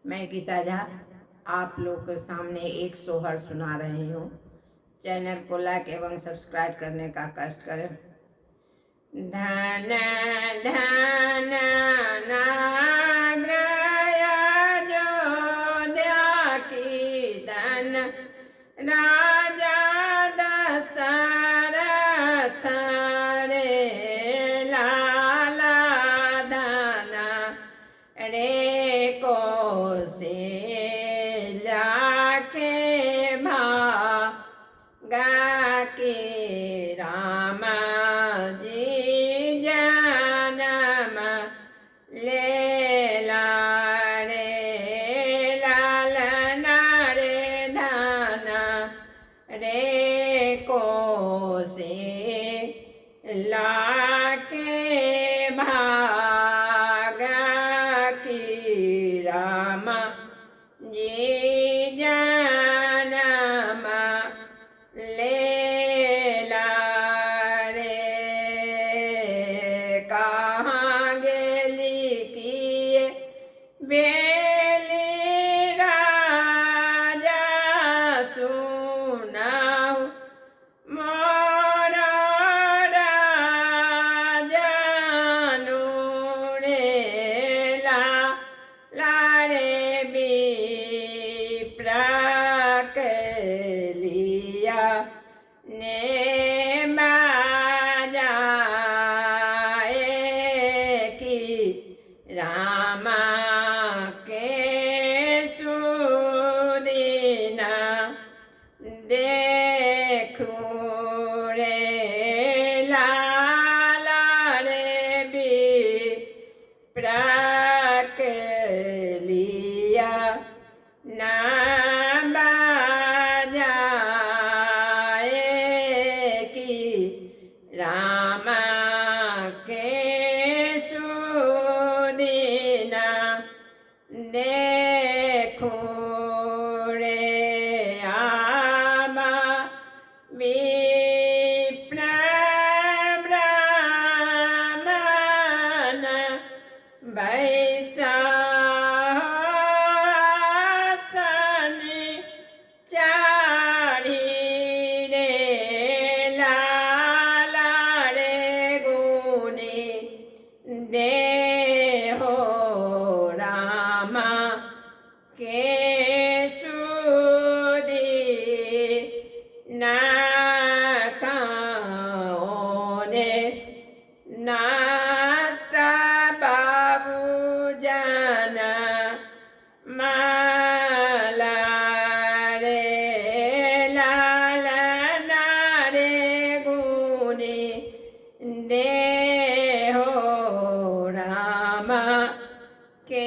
मैं गीता झा आप लोग के सामने एक सोहर सुना रही हूँ। चैनल को लाइक एवं सब्सक्राइब करने का कष्ट करें। धन धन नाग्रय अयोध्या की धन राजा दशरथ रे लाला धन रे कौशल्या के भागा के राम जी जन्म लेला रे लालना रे धन रे कौशल्या के भागा की राम जी जन्म लेला रे। कहाँ गेली किए बेली राजा सुनाऊ मोर राजानु रे लारे विप्र लिया ने बाजाए की रामा के सुदीना देखूं रे लाला रे विप्र लिया ना बाजाए की रामा के सुदीना देखूं रे आमा विप्र ब्राह्मण बैसासन चारी रे लाला रे गुनी देहो रामा के सुदी ना काओने नास्ता बाबू जाना माला रे लाला नारे गुनी देहो रामा के